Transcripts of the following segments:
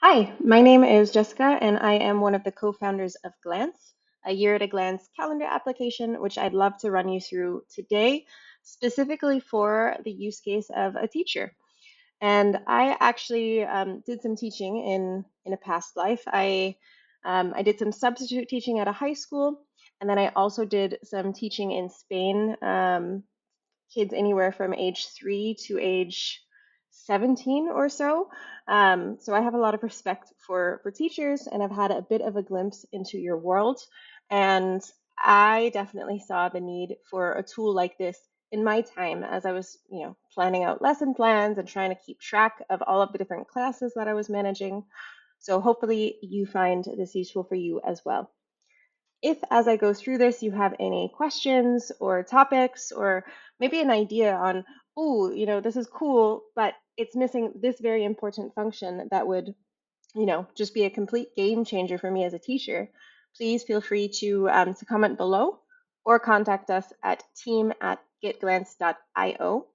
Hi, my name is Jessica, and I am one of the co-founders of Glance, a year at a glance calendar application, which I'd love to run you through today, specifically for the use case of a teacher. And I actually did some teaching in a past life. I did some substitute teaching at a high school, and then I also did some teaching in Spain, kids anywhere from age 3 to age 17 or so. So I have a lot of respect for teachers, and I've had a bit of a glimpse into your world. And I definitely saw the need for a tool like this in my time as I was, planning out lesson plans and trying to keep track of all of the different classes that I was managing. So hopefully you find this useful for you as well. If, as I go through this, you have any questions or topics or maybe an idea on, oh, this is cool, but it's missing this very important function that would, just be a complete game changer for me as a teacher, please feel free to comment below or contact us at team@getglance.io.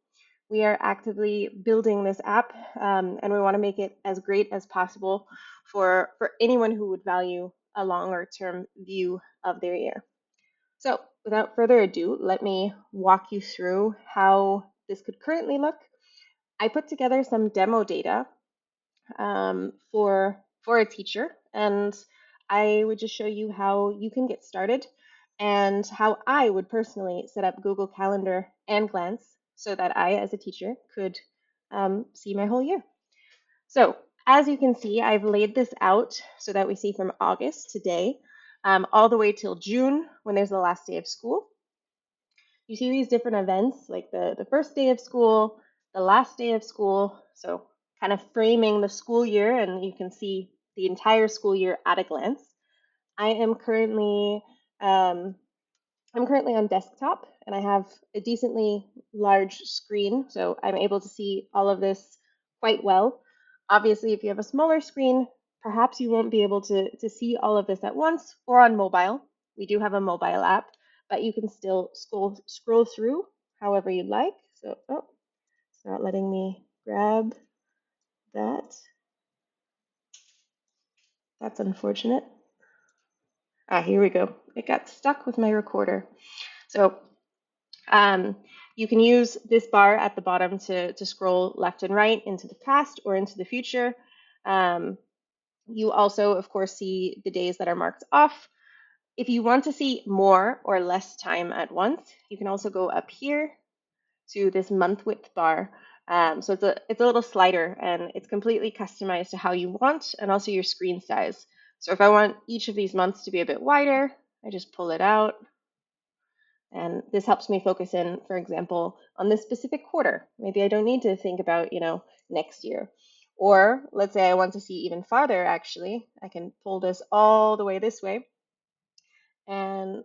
We are actively building this app, and we want to make it as great as possible for anyone who would value a longer term view of their year. So without further ado, let me walk you through how this could currently look. I put together some demo data for a teacher, and I would just show you how you can get started and how I would personally set up Google Calendar and Glance so that I, as a teacher, could see my whole year. So as you can see, I've laid this out so that we see from August today all the way till June when there's the last day of school. You see these different events like the first day of school, the last day of school, so kind of framing the school year, and you can see the entire school year at a glance. I am currently um, I'm currently on desktop, and I have a decently large screen, so I'm able to see all of this quite well. Obviously, if you have a smaller screen, perhaps you won't be able to see all of this at once or on mobile. We do have a mobile app, but you can still scroll through however you'd like. So, oh, it's not letting me grab that. That's unfortunate. Ah, here we go. It got stuck with my recorder. So Um, you can use this bar at the bottom to scroll left and right into the past or into the future. Um, you also, of course, see the days that are marked off. If you want to see more or less time at once, you can also go up here to this month width bar. So it's a little slider, and it's completely customized to how you want and also your screen size. So if I want each of these months to be a bit wider, I just pull it out. And this helps me focus in, for example, on this specific quarter. Maybe I don't need to think about, next year. Or let's say I want to see even farther, actually. I can pull this all the way this way, and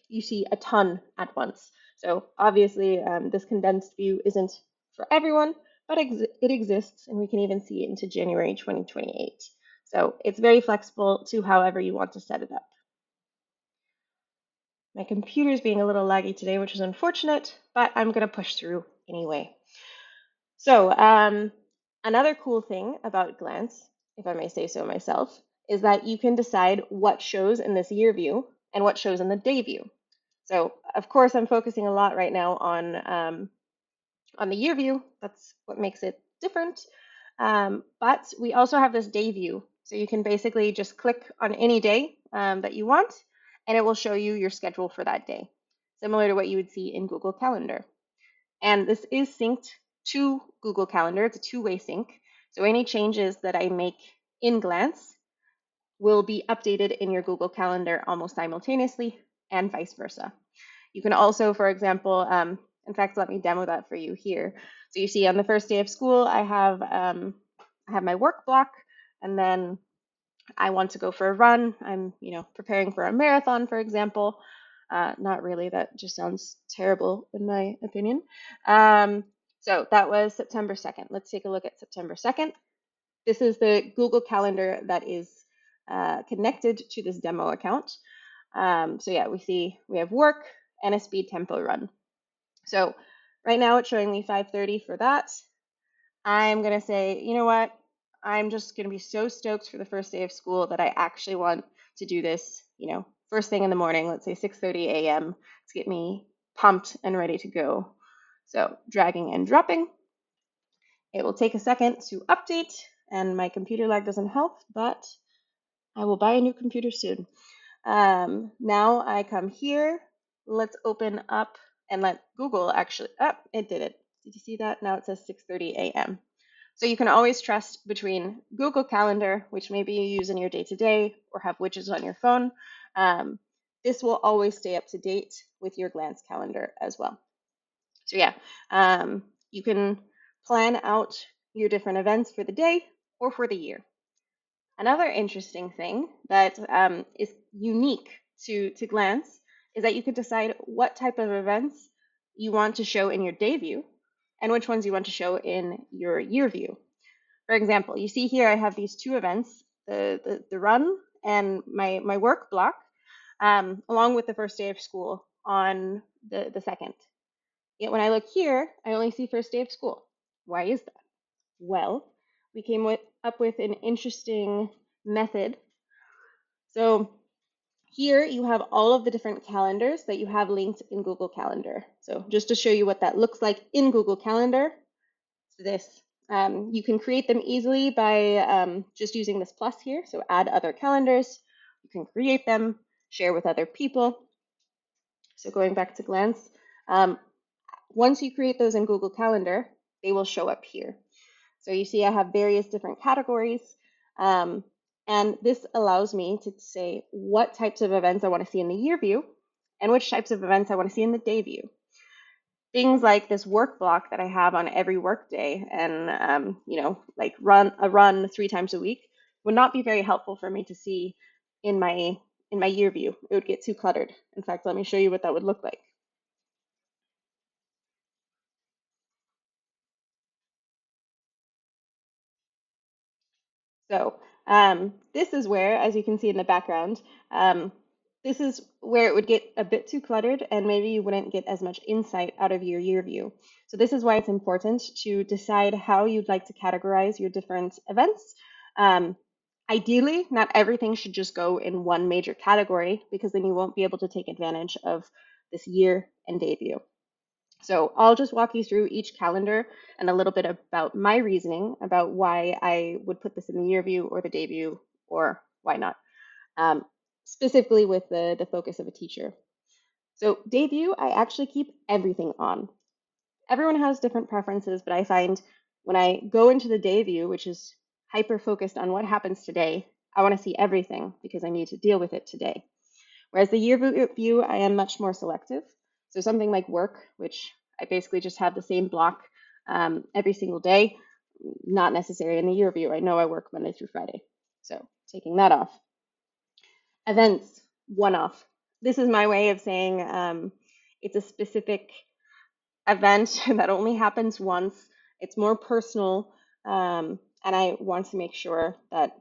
you see a ton at once. So obviously, this condensed view isn't for everyone, but it exists, and we can even see it into January 2028. So it's very flexible to however you want to set it up. My computer's being a little laggy today, which is unfortunate, but I'm going to push through anyway. So, another cool thing about Glance, if I may say so myself, is that you can decide what shows in this year view and what shows in the day view. So, of course, I'm focusing a lot right now on the year view. That's what makes it different. But we also have this day view. So you can basically just click on any day that you want, and it will show you your schedule for that day, similar to what you would see in Google Calendar. And this is synced to Google Calendar. It's a two-way sync. So any changes that I make in Glance will be updated in your Google Calendar almost simultaneously, and vice versa. You can also, for example, in fact, let me demo that for you here. So you see on the first day of school, I have my work block, and then I want to go for a run. I'm, preparing for a marathon, for example. Not really, that just sounds terrible in my opinion. So that was September 2nd. Let's take a look at September 2nd. This is the Google Calendar that is connected to this demo account. So yeah, we have work and a speed tempo run. So right now it's showing me 5:30 for that. I'm gonna say, you know what? I'm just going to be so stoked for the first day of school that I actually want to do this, first thing in the morning, let's say 6:30 a.m. to get me pumped and ready to go. So dragging and dropping. It will take a second to update, and my computer lag doesn't help, but I will buy a new computer soon. Now I come here. Let's open up and let Google actually, it did it. Did you see that? Now it says 6:30 a.m. So you can always trust between Google Calendar, which maybe you use in your day-to-day or have widgets on your phone. This will always stay up to date with your Glance calendar as well. So yeah, you can plan out your different events for the day or for the year. Another interesting thing that is unique to Glance is that you can decide what type of events you want to show in your day view and which ones you want to show in your year view. For example, you see here I have these two events, the run and my work block, along with the first day of school on the second. Yet when I look here, I only see first day of school. Why is that? Well, we came up with an interesting method. So here you have all of the different calendars that you have linked in Google Calendar. So just to show you what that looks like in Google Calendar, this. You can create them easily by just using this plus here. So add other calendars. You can create them, share with other people. So going back to Glance, once you create those in Google Calendar, they will show up here. So you see I have various different categories. And this allows me to say what types of events I want to see in the year view and which types of events I want to see in the day view. Things like this work block that I have on every work day and, like run 3 times a week would not be very helpful for me to see in my year view. It would get too cluttered. In fact, let me show you what that would look like. So this is where, as you can see in the background, this is where it would get a bit too cluttered and maybe you wouldn't get as much insight out of your year view. So this is why it's important to decide how you'd like to categorize your different events. Ideally, not everything should just go in one major category because then you won't be able to take advantage of this year and day view. So I'll just walk you through each calendar and a little bit about my reasoning about why I would put this in the year view or the day view or why not, specifically with the focus of a teacher. So day view, I actually keep everything on. Everyone has different preferences, but I find when I go into the day view, which is hyper focused on what happens today, I want to see everything because I need to deal with it today. Whereas the year view, I am much more selective. So something like work, which I basically just have the same block every single day, not necessary in the year view. I know I work Monday through Friday. So taking that off. Events, one off. This is my way of saying it's a specific event that only happens once. It's more personal, and I want to make sure that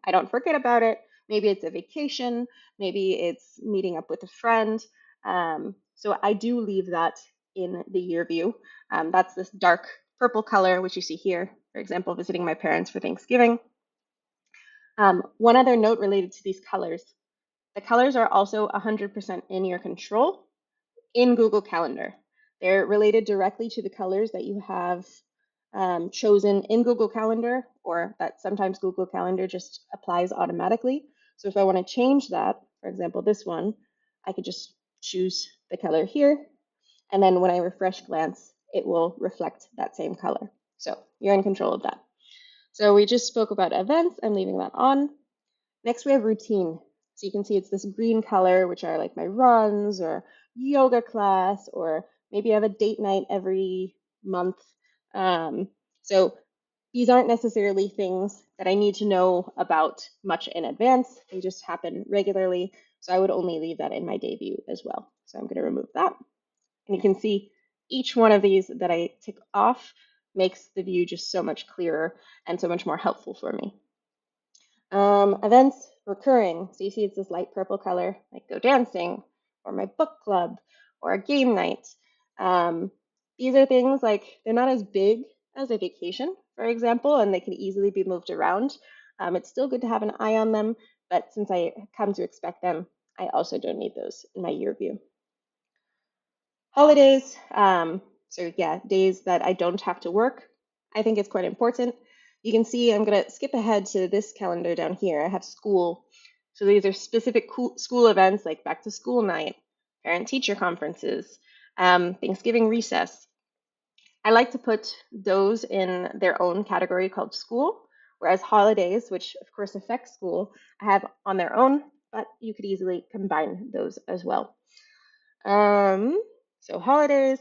I don't forget about it. Maybe it's a vacation, maybe it's meeting up with a friend. So I do leave that in the year view. That's this dark purple color, which you see here. For example, visiting my parents for Thanksgiving. One other note related to these colors. The colors are also 100% in your control in Google Calendar. They're related directly to the colors that you have chosen in Google Calendar, or that sometimes Google Calendar just applies automatically. So if I want to change that, for example, this one, I could just choose the color here. And then when I refresh Glance, it will reflect that same color. So you're in control of that. So we just spoke about events. I'm leaving that on. Next, we have routine. So you can see it's this green color, which are like my runs or yoga class, or maybe I have a date night every month. So these aren't necessarily things that I need to know about much in advance. They just happen regularly. So I would only leave that in my day view as well. So I'm going to remove that. And you can see each one of these that I tick off makes the view just so much clearer and so much more helpful for me. Events recurring. So you see it's this light purple color, like go dancing, or my book club, or a game night. These are things like they're not as big as a vacation, for for example, and they can easily be moved around. It's still good to have an eye on them, but since I come to expect them, I also don't need those in my year view. Holidays, so yeah, days that I don't have to work, I think it's quite important. You can see I'm going to skip ahead to this calendar down here. I have school. So these are specific school events like back to school night, parent teacher conferences, Thanksgiving recess. I like to put those in their own category called school, whereas holidays, which of course affect school, I have on their own, but you could easily combine those as well. So holidays,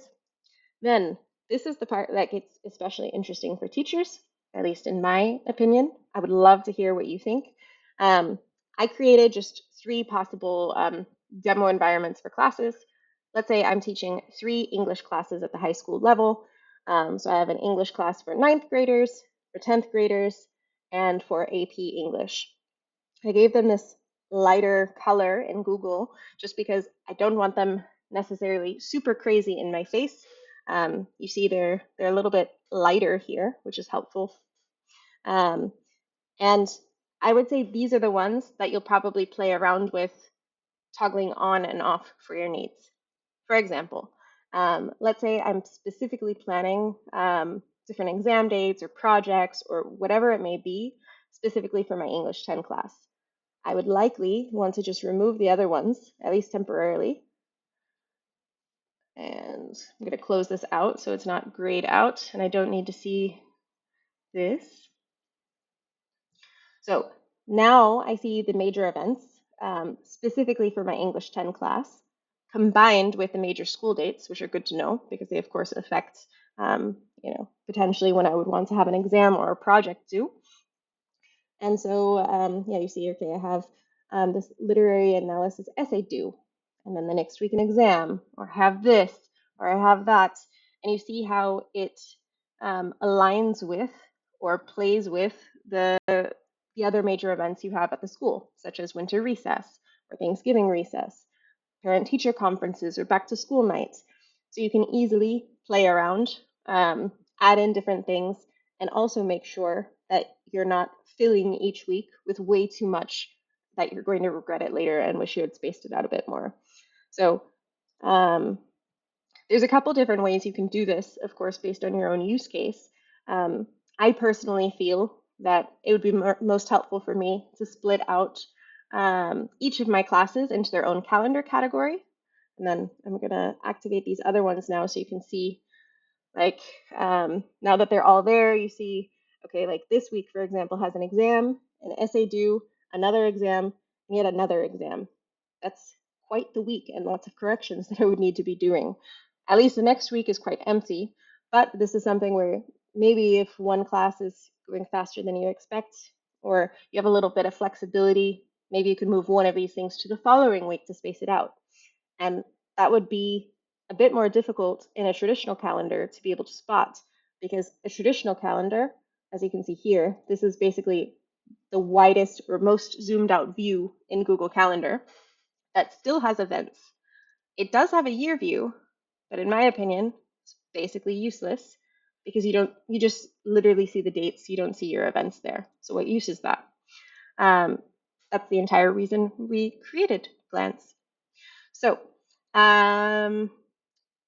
then this is the part that gets especially interesting for teachers, at least in my opinion. I would love to hear what you think. Um, I created just three possible demo environments for classes. Let's say I'm teaching 3 English classes at the high school level. So I have an English class for ninth graders, for 10th graders, and for AP English. I gave them this lighter color in Google just because I don't want them necessarily super crazy in my face. You see they're a little bit lighter here, which is helpful. Um, and I would say these are the ones that you'll probably play around with toggling on and off for your needs. For example, let's say I'm specifically planning different exam dates or projects or whatever it may be, specifically for my English 10 class. I would likely want to just remove the other ones, at least temporarily. And I'm going to close this out so it's not grayed out and I don't need to see this. So now I see the major events, specifically for my English 10 class, combined with the major school dates, which are good to know because they, of course, affect, potentially when I would want to have an exam or a project due. And so, yeah, you see, okay, I have this literary analysis essay due, and then the next week an exam, or have this, or I have that. And you see how it aligns with or plays with the other major events you have at the school, such as winter recess or Thanksgiving recess, parent-teacher conferences, or back-to-school nights. So you can easily play around, add in different things, and also make sure that you're not filling each week with way too much that you're going to regret it later and wish you had spaced it out a bit more. So there's a couple different ways you can do this, of course, based on your own use case. I personally feel that it would be most helpful for me to split out each of my classes into their own calendar category. And then I'm going to activate these other ones now so you can see, like, now that they're all there, you see, okay, like this week, for example, has an exam, an essay due, another exam, and yet another exam. That's quite the week and lots of corrections that I would need to be doing. At least the next week is quite empty, but this is something where maybe if one class is going faster than you expect, or you have a little bit of flexibility, maybe you could move one of these things to the following week to space it out. And that would be a bit more difficult in a traditional calendar to be able to spot, because a traditional calendar, as you can see here, this is basically the widest or most zoomed out view in Google Calendar that still has events. It does have a year view, but in my opinion, it's basically useless because you just literally see the dates, you don't see your events there. So what use is that? That's the entire reason we created Glance. So, and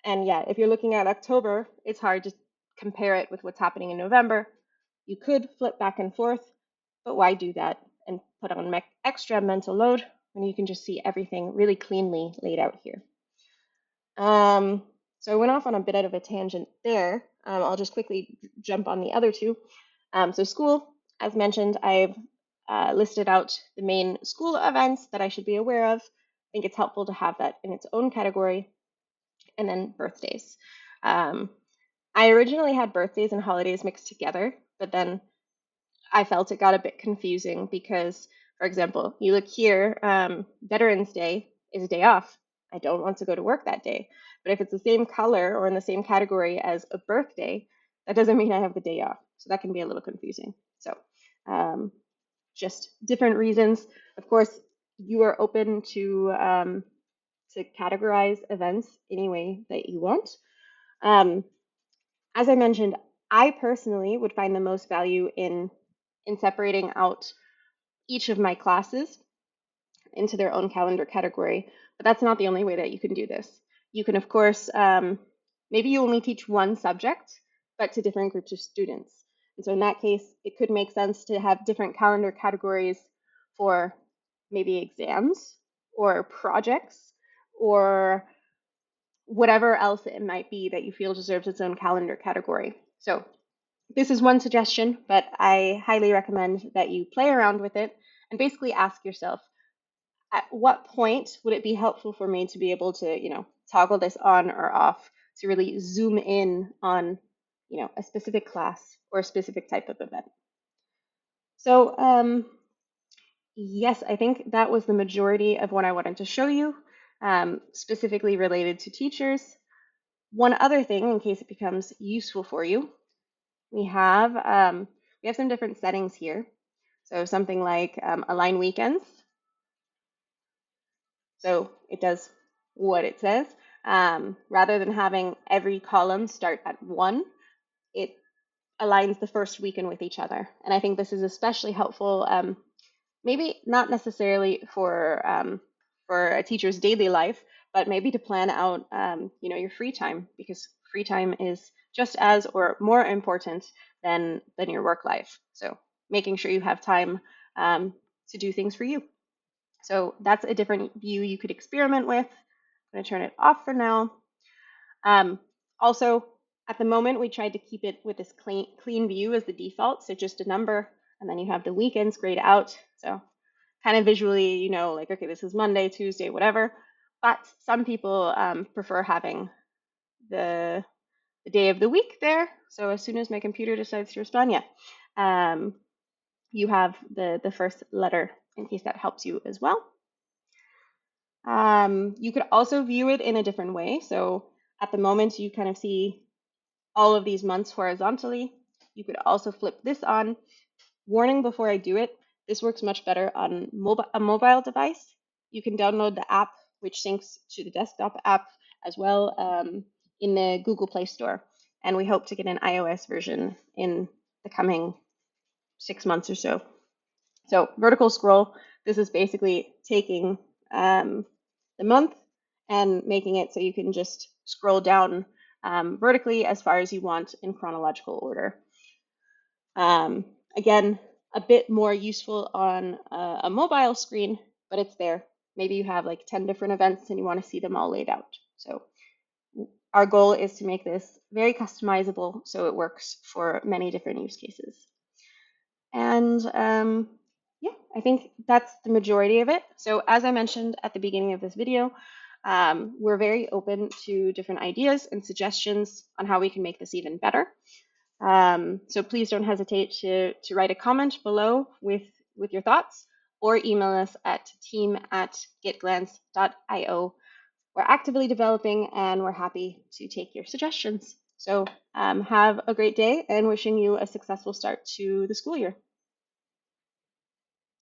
yeah, if you're looking at October, it's hard to compare it with what's happening in November. You could flip back and forth, but why do that and put on extra mental load when you can just see everything really cleanly laid out here? So I went off on a bit of a tangent there. I'll just quickly jump on the other two. So school, as mentioned, I've listed out the main school events that I should be aware of. I think it's helpful to have that in its own category. And then birthdays. I originally had birthdays and holidays mixed together, but then I felt it got a bit confusing because, for example, you look here, Veterans Day is a day off. I don't want to go to work that day. But if it's the same color or in the same category as a birthday, that doesn't mean I have the day off. So that can be a little confusing. So just different reasons. Of course, you are open to categorize events any way that you want. As I mentioned, I personally would find the most value in separating out each of my classes into their own calendar category. But that's not the only way that you can do this. You can, of course, maybe you only teach one subject, but to different groups of students. And so in that case, it could make sense to have different calendar categories for maybe exams or projects or whatever else it might be that you feel deserves its own calendar category. So this is one suggestion, but I highly recommend that you play around with it and basically ask yourself, at what point would it be helpful for me to be able to, toggle this on or off to really zoom in on, a specific class or a specific type of event? So, yes, I think that was the majority of what I wanted to show you, specifically related to teachers. One other thing, in case it becomes useful for you, we have some different settings here. So something like align weekends. So it does what it says. Rather than having every column start at 1, it aligns the first weekend with each other. And I think this is especially helpful, maybe not necessarily for a teacher's daily life, but maybe to plan out, your free time, because free time is just as or more important than your work life. So making sure you have time to do things for you. So that's a different view you could experiment with. I'm going to turn it off for now. Also, at the moment, we tried to keep it with this clean view as the default. So just a number, and then you have the weekends grayed out. So kind of visually, like, okay, this is Monday, Tuesday, whatever. But some people prefer having the day of the week there. So as soon as my computer decides to respond, yeah, you have the first letter in case that helps you as well. You could also view it in a different way. So at the moment, you kind of see all of these months horizontally. You could also flip this on. Warning before I do it, this works much better on a mobile device. You can download the app, which syncs to the desktop app as well, in the Google Play Store. And we hope to get an iOS version in the coming 6 months or so. So vertical scroll, this is basically taking the month and making it so you can just scroll down vertically as far as you want in chronological order. Again, a bit more useful on a mobile screen, but it's there. Maybe you have like 10 different events and you want to see them all laid out. So our goal is to make this very customizable so it works for many different use cases. And yeah, I think that's the majority of it. So as I mentioned at the beginning of this video, we're very open to different ideas and suggestions on how we can make this even better. So please don't hesitate to write a comment below with your thoughts, or email us at team@getglance.io. We're actively developing and we're happy to take your suggestions. So have a great day and wishing you a successful start to the school year.